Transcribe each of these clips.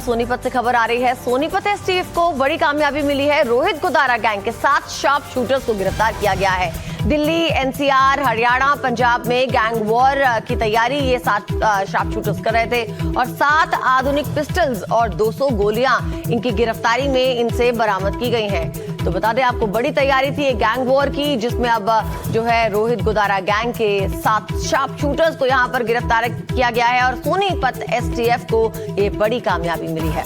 सोनीपत से खबर आ रही है। सोनीपत एसटीएफ को बड़ी कामयाबी मिली है। रोहित गोदारा गैंग के 7 शार्प शूटर्स को गिरफ्तार किया गया है। दिल्ली, एनसीआर, हरियाणा, पंजाब में गैंग वॉर की तैयारी ये 7 शार्प शूटर्स कर रहे थे और 7 आधुनिक पिस्टल्स और 200 गोलियां इनकी गिरफ्तारी में इनसे बरामद की गई हैं। तो बता दें आपको, बड़ी तैयारी थी ये गैंग वॉर की, जिसमें अब जो है रोहित गोदारा गैंग के 7 शार्प शूटर्स को यहां पर गिरफ्तार किया गया है और सोनीपत एसटीएफ को ये बड़ी कामयाबी मिली है।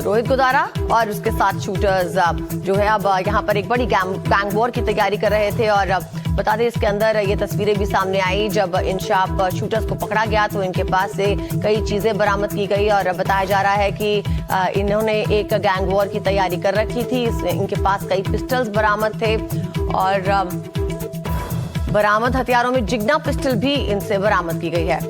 रोहित गोदारा और उसके 7 शूटर्स जो है अब यहाँ पर एक बड़ी गैंग वॉर की तैयारी कर रहे थे। और बता दें, इसके अंदर ये तस्वीरें भी सामने आई। जब इन शार्प शूटर्स को पकड़ा गया तो इनके पास से कई चीजें बरामद की गई और बताया जा रहा है कि इन्होंने एक गैंग वॉर की तैयारी कर रखी थी। इनके पास कई पिस्टल्स बरामद थे और बरामद हथियारों में जिग्ना पिस्टल भी इनसे बरामद की गई है।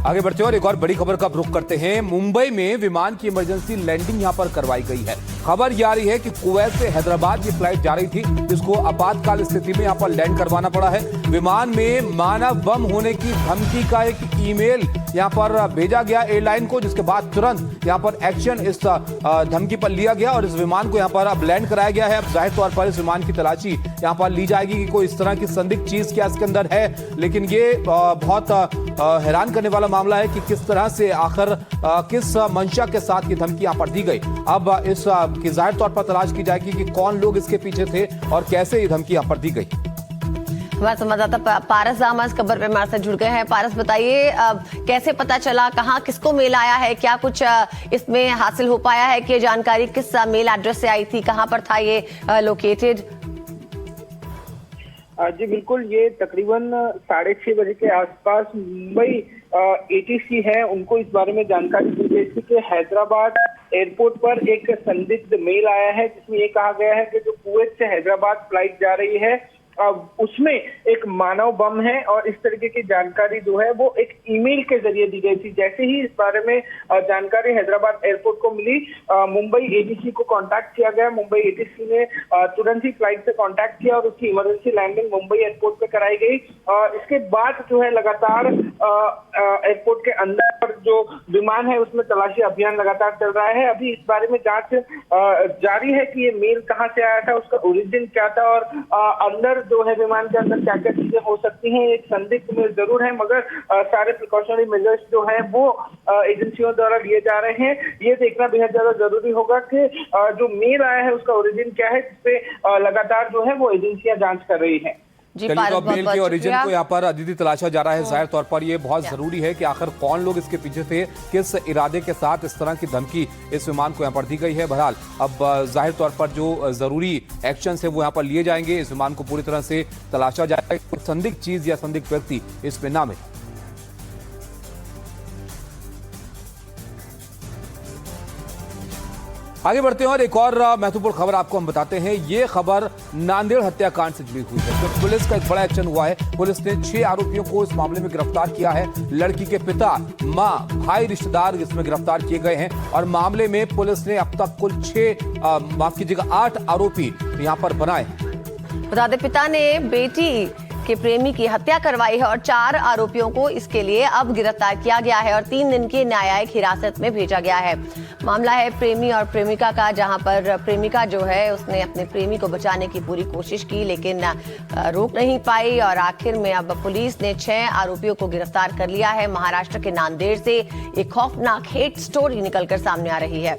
आगे बढ़ते हैं और एक और बड़ी खबर का रुख करते हैं। मुंबई में विमान की इमरजेंसी लैंडिंग यहां पर करवाई गई है। खबर यह आ रही है कि कुवैत से हैदराबाद ये फ्लाइट जा रही थी, जिसको आपातकाल स्थिति में यहां पर लैंड करवाना पड़ा है। विमान में मानव बम होने की धमकी का एक ईमेल यहां पर भेजा गया एयरलाइन को, जिसके बाद तुरंत यहां पर एक्शन इस धमकी पर लिया गया और इस विमान को यहां पर अब लैंड कराया गया है। अब जाहिर तौर पर इस विमान की तलाशी यहां पर ली जाएगी कि कोई इस तरह की संदिग्ध चीज क्या इसके अंदर है। लेकिन ये बहुत हैरान करने वाला मामला है कि किस तरह से आखिर किस मंशा के साथ ये धमकी यहां पर दी गई। अब इस की जाहिर तौर पर तलाश की जाएगी कि कौन लोग इसके पीछे थे और कैसे ये धमकी यहां पर दी गई। हमारे संवाददाता पारस आमा इस खबर पे हमारे साथ जुड़ गए हैं। पारस, बताइए कैसे पता चला, कहाँ किसको मेल आया है, क्या कुछ इसमें हासिल हो पाया है कि जानकारी किस मेल एड्रेस से आई थी, कहाँ पर था ये लोकेटेड? जी बिल्कुल, ये तकरीबन 6:30 बजे के आसपास मुंबई एटीसी है, उनको इस बारे में जानकारी दी गई थी कि हैदराबाद एयरपोर्ट पर एक संदिग्ध मेल आया है, जिसमें ये कहा गया है कि जो कुवैत से हैदराबाद फ्लाइट जा रही है उसमें एक मानव बम है और इस तरीके की जानकारी जो है वो एक ईमेल के जरिए दी गई थी। जैसे ही इस बारे में जानकारी हैदराबाद एयरपोर्ट को मिली, मुंबई एटीसी को कांटेक्ट किया गया। मुंबई एटीसी ने तुरंत ही फ्लाइट से कांटेक्ट किया और उसकी इमरजेंसी लैंडिंग मुंबई एयरपोर्ट पे कराई गई। इसके बाद जो है लगातार एयरपोर्ट के अंदर जो विमान है उसमें तलाशी अभियान लगातार चल रहा है। अभी इस बारे में जांच जारी है कि ये मेल कहाँ से आया था, उसका ओरिजिन क्या था और अंदर जो है विमान के अंदर क्या क्या चीजें हो सकती हैं। एक संदिग्ध मेल जरूर है, मगर सारे प्रिकॉशनरी मेजर्स जो है वो एजेंसियों द्वारा लिए जा रहे हैं। ये देखना बेहद ज्यादा जरूरी होगा कि जो मेल आया है उसका ओरिजिन क्या है, जिसपे लगातार जो है वो एजेंसियां जांच कर रही है। चलिए, तो अब मेल के ओरिजिन को यहाँ पर अदिति तलाशा जा रहा है। जाहिर तौर पर ये बहुत जरूरी है कि आखिर कौन लोग इसके पीछे थे, किस इरादे के साथ इस तरह की धमकी इस विमान को यहाँ पर दी गई है। बहरहाल अब जाहिर तौर पर जो जरूरी एक्शन है वो यहाँ पर लिए जाएंगे। इस विमान को पूरी तरह से तलाशा जाएगा, संदिग्ध चीज या संदिग्ध व्यक्ति इसमें ना मिले। आगे बढ़ते हैं और एक और महत्वपूर्ण खबर आपको हम बताते हैं। ये खबर नांदेड़ हत्याकांड से जुड़ी हुई है। तो पुलिस का एक बड़ा एक्शन हुआ है। पुलिस ने 6 आरोपियों को इस मामले में गिरफ्तार किया है। लड़की के पिता, मां, भाई, रिश्तेदार इसमें गिरफ्तार किए गए हैं और मामले में पुलिस ने अब तक कुल 8 आरोपी यहां पर बनाए। बता दें, पिता ने बेटी के प्रेमी की हत्या करवाई है और 4 आरोपियों को इसके लिए अब गिरफ्तार किया गया है और 3 दिन की न्यायिक हिरासत में भेजा गया है। मामला है प्रेमी और प्रेमिका का, जहां पर प्रेमिका जो है उसने अपने प्रेमी को बचाने की पूरी कोशिश की लेकिन रोक नहीं पाई और आखिर में अब पुलिस ने 6 आरोपियों को गिरफ्तार कर लिया है। महाराष्ट्र के नांदेड़ से एक खौफनाक हेट स्टोरी निकलकर सामने आ रही है।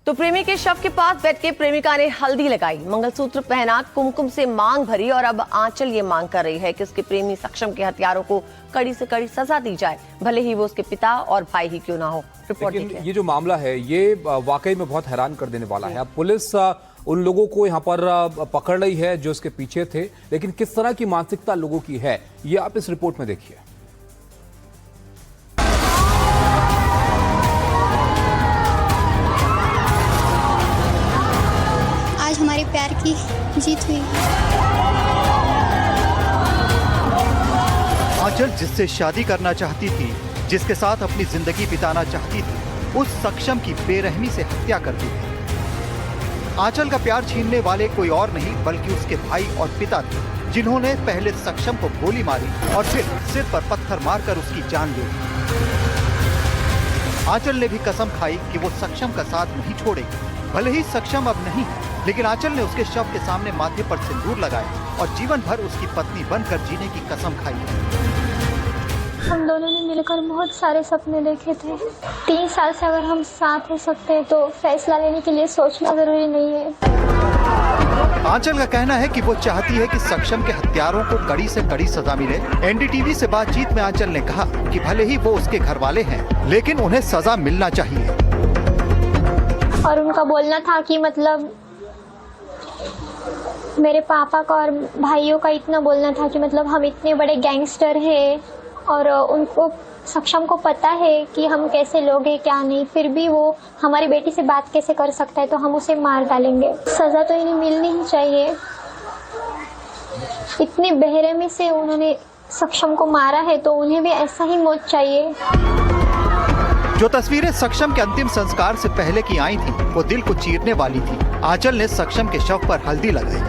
तो प्रेमी के शव के पास बैठ के प्रेमिका ने हल्दी लगाई, मंगलसूत्र पहना, कुमकुम से मांग भरी और अब आंचल ये मांग कर रही है कि उसके प्रेमी सक्षम के हत्यारों को कड़ी से कड़ी सजा दी जाए, भले ही वो उसके पिता और भाई ही क्यों ना हो। रिपोर्ट देखिए। ये जो मामला है ये वाकई में बहुत हैरान कर देने वाला है। अब पुलिस उन लोगों को यहाँ पर पकड़ रही है जो इसके पीछे थे, लेकिन किस तरह की मानसिकता लोगों की है ये आप इस रिपोर्ट में देखिए। हमारे प्यार की जीत हुई। आंचल जिससे शादी करना चाहती थी, जिसके साथ अपनी जिंदगी बिताना चाहती थी, उस सक्षम की बेरहमी से हत्या कर दी गई। आंचल का प्यार छीनने वाले कोई और नहीं बल्कि उसके भाई और पिता थे, जिन्होंने पहले सक्षम को गोली मारी और फिर सिर पर पत्थर मारकर उसकी जान ले ली। आंचल ने भी कसम खाई कि वो सक्षम का साथ नहीं छोड़ेगी। भले ही सक्षम अब नहीं, लेकिन आंचल ने उसके शव के सामने माथे पर सिंदूर लगाया और जीवन भर उसकी पत्नी बनकर जीने की कसम खाई। हम दोनों ने मिलकर बहुत सारे सपने देखे थे। 3 साल से अगर हम साथ हो सकते हैं तो फैसला लेने के लिए सोचना जरूरी नहीं है। आंचल का कहना है कि वो चाहती है कि सक्षम के हत्यारों को कड़ी से कड़ी सजा मिले। एनडीटीवी से बातचीत में आंचल ने कहा कि भले ही वो उसके घर वाले हैं, लेकिन उन्हें सजा मिलना चाहिए। और उनका बोलना था कि मतलब मेरे पापा का और भाइयों का इतना बोलना था कि मतलब हम इतने बड़े गैंगस्टर हैं और उनको सक्षम को पता है कि हम कैसे लोग हैं क्या नहीं, फिर भी वो हमारी बेटी से बात कैसे कर सकता है, तो हम उसे मार डालेंगे। सजा तो इन्हें मिलनी ही चाहिए। इतनी बेरहमी से उन्होंने सक्षम को मारा है तो उन्हें भी ऐसा ही मौत चाहिए। जो तस्वीरें सक्षम के अंतिम संस्कार से पहले की आई थी, वो दिल को चीरने वाली थी। आंचल ने सक्षम के शव पर हल्दी लगाई,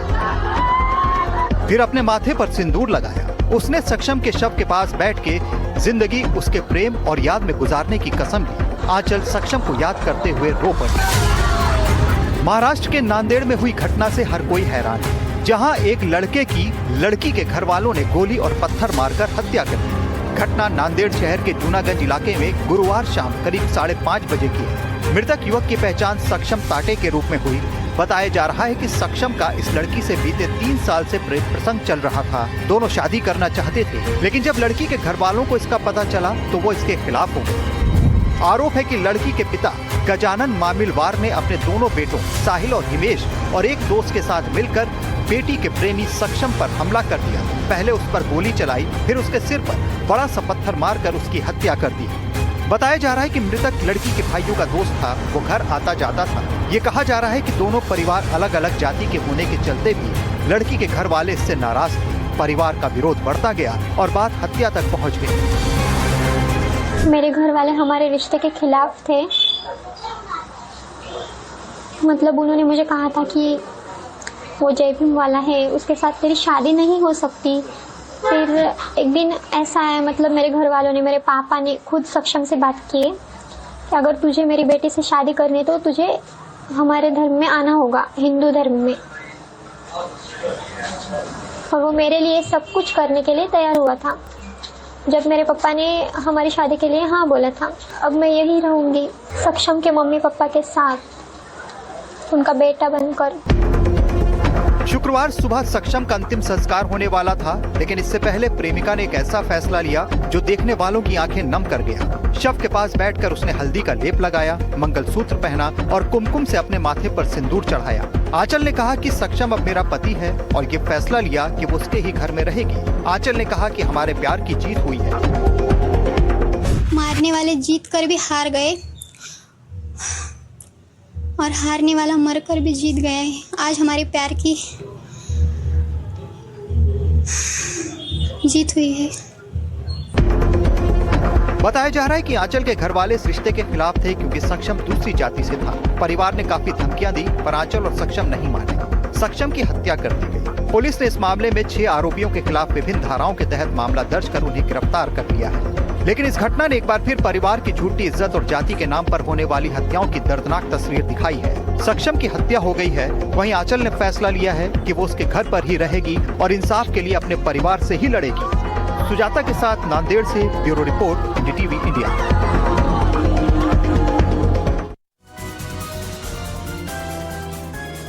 फिर अपने माथे पर सिंदूर लगाया। उसने सक्षम के शव के पास बैठ के जिंदगी उसके प्रेम और याद में गुजारने की कसम ली। आंचल सक्षम को याद करते हुए रो पड़ी। महाराष्ट्र के नांदेड़ में हुई घटना से हर कोई हैरान है, जहां एक लड़के की लड़की के घर वालों ने गोली और पत्थर मारकर हत्या कर दी। घटना नांदेड़ शहर के जूनागंज इलाके में गुरुवार शाम करीब 5:30 बजे की है। मृतक युवक की पहचान सक्षम ताटे के रूप में हुई। बताया जा रहा है कि सक्षम का इस लड़की से बीते 3 साल से प्रेम प्रसंग चल रहा था। दोनों शादी करना चाहते थे, लेकिन जब लड़की के घर वालों को इसका पता चला तो वो इसके खिलाफ हो गए। आरोप है कि लड़की के पिता गजानन मामिलवार ने अपने दोनों बेटों साहिल और हिमेश और एक दोस्त के साथ मिलकर बेटी के प्रेमी सक्षम पर हमला कर दिया। पहले उस पर गोली चलाई, फिर उसके सिर पर बड़ा सा पत्थर मारकर उसकी हत्या कर दी। बताया जा रहा है कि मृतक लड़की के भाइयों का दोस्त था, वो घर आता जाता था। ये कहा जा रहा है कि दोनों परिवार अलग अलग जाति के होने के चलते भी लड़की के घर वाले इससे नाराज थे। परिवार का विरोध बढ़ता गया और बात हत्या तक पहुंच गई। मेरे घर वाले हमारे रिश्ते के खिलाफ थे। मतलब उन्होंने मुझे कहा था कि वो जय भीम वाला है, उसके साथ तेरी शादी नहीं हो सकती। फिर एक दिन ऐसा है, मतलब मेरे घर वालों ने, मेरे पापा ने खुद सक्षम से बात की कि अगर तुझे मेरी बेटी से शादी करनी है तो तुझे हमारे धर्म में आना होगा, हिंदू धर्म में। और वो मेरे लिए सब कुछ करने के लिए तैयार हुआ था। जब मेरे पापा ने हमारी शादी के लिए हाँ बोला था, अब मैं यही रहूंगी सक्षम के मम्मी पापा के साथ, उनका बेटा बनकर। शुक्रवार सुबह सक्षम का अंतिम संस्कार होने वाला था, लेकिन इससे पहले प्रेमिका ने एक ऐसा फैसला लिया जो देखने वालों की आंखें नम कर गया। शव के पास बैठकर उसने हल्दी का लेप लगाया, मंगलसूत्र पहना और कुमकुम से अपने माथे पर सिंदूर चढ़ाया। आंचल ने कहा कि सक्षम अब मेरा पति है और ये फैसला लिया कि वो उसके ही घर में रहेगी। आंचल ने कहा कि हमारे प्यार की जीत हुई है। मारने वाले जीत कर भी हार गए और हारने वाला मरकर भी जीत गया है। आज हमारे प्यार की जीत हुई है। बताया जा रहा है कि आंचल के घर वाले इस रिश्ते के खिलाफ थे क्योंकि सक्षम दूसरी जाति से था। परिवार ने काफी धमकियां दी पर आंचल और सक्षम नहीं माने। सक्षम की हत्या कर दी गई। पुलिस ने इस मामले में 6 आरोपियों के खिलाफ विभिन्न धाराओं के तहत मामला दर्ज कर उन्हें गिरफ्तार कर लिया है। लेकिन इस घटना ने एक बार फिर परिवार की झूठी इज्जत और जाति के नाम पर होने वाली हत्याओं की दर्दनाक तस्वीर दिखाई है। सक्षम की हत्या हो गई है, वहीं आंचल ने फैसला लिया है कि वो उसके घर पर ही रहेगी और इंसाफ के लिए अपने परिवार से ही लड़ेगी। सुजाता के साथ नांदेड़ से ब्यूरो रिपोर्ट, एनडीटीवी इंडिया।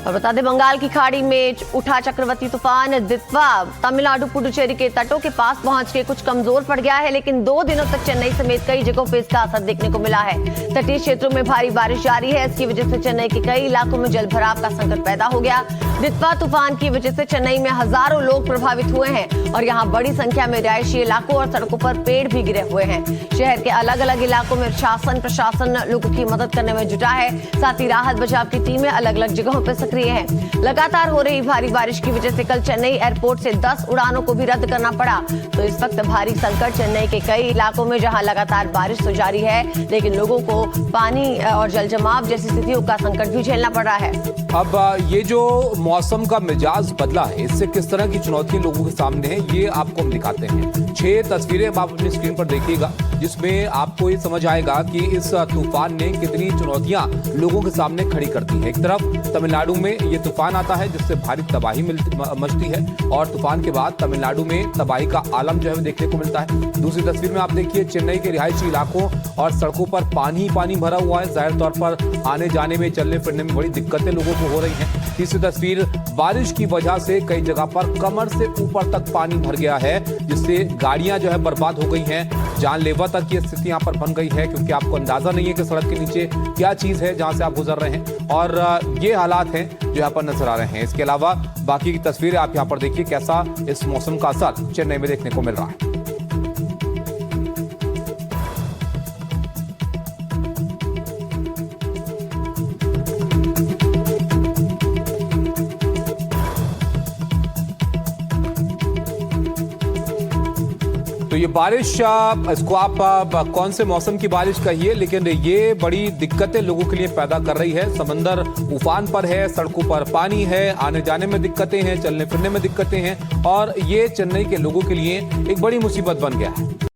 और बता दें, बंगाल की खाड़ी में उठा चक्रवाती तूफान दित्वा तमिलनाडु पुडुचेरी के तटों के पास पहुंच के कुछ कमजोर पड़ गया है, लेकिन 2 दिनों तक चेन्नई समेत कई जगहों पर इसका असर देखने को मिला है। तटीय क्षेत्रों में भारी बारिश जारी है। इसकी वजह से चेन्नई के कई इलाकों में जल भराव का संकट पैदा हो गया। दित्वा तूफान की वजह से चेन्नई में हजारों लोग प्रभावित हुए हैं और यहाँ बड़ी संख्या में रिहायशी इलाकों और सड़कों पर पेड़ भी गिरे हुए हैं। शहर के अलग अलग इलाकों में शासन प्रशासन लोगों की मदद करने में जुटा है। साथ ही राहत बचाव की टीमें अलग अलग जगहों पर सक्रिय हैं। लगातार हो रही भारी बारिश की वजह से कल चेन्नई एयरपोर्ट से 10 उड़ानों को भी रद्द करना पड़ा। तो इस वक्त भारी संकट चेन्नई के कई इलाकों में, जहां लगातार बारिश तो जारी है, लेकिन लोगों को पानी और जल जमाव जैसी स्थितियों का संकट भी झेलना पड़ रहा है। अब ये जो मौसम का मिजाज बदला है, इससे किस तरह की चुनौतियां लोगों के सामने हैं, ये आपको हम दिखाते हैं। 6 तस्वीरें आप अपनी स्क्रीन पर देखिएगा, जिसमें आपको ये समझ आएगा कि इस तूफान ने कितनी चुनौतियां लोगों के सामने खड़ी कर दी है। एक तरफ तमिलनाडु में ये तूफान आता है, जिससे भारी तबाही मचती है, और तूफान के बाद तमिलनाडु में तबाही का आलम जो है देखने को मिलता है। दूसरी तस्वीर में आप देखिए, चेन्नई के रिहायशी इलाकों और सड़कों पर पानी ही पानी भरा हुआ है। जाहिर तौर पर आने जाने में, चलने फिरने में बड़ी दिक्कतें लोगों को हो रही हैं। तीसरी तस्वीर, बारिश की वजह से कई जगह पर कमर से ऊपर तक पानी भर गया है, जिससे गाड़ियां जो है बर्बाद हो गई हैं। जानलेवा तक की स्थिति यहाँ पर बन गई है, क्योंकि आपको अंदाजा नहीं है कि सड़क के नीचे क्या चीज है जहां से आप गुजर रहे हैं। और ये हालात हैं जो यहाँ पर नजर आ रहे हैं। इसके अलावा बाकी की तस्वीरें आप यहाँ पर देखिए, कैसा इस मौसम का असर चेन्नई में देखने को मिल रहा है। तो ये बारिश, इसको आप कौन से मौसम की बारिश कहिए, लेकिन ये बड़ी दिक्कतें लोगों के लिए पैदा कर रही है। समंदर उफान पर है, सड़कों पर पानी है, आने जाने में दिक्कतें हैं, चलने फिरने में दिक्कतें हैं, और ये चेन्नई के लोगों के लिए एक बड़ी मुसीबत बन गया है।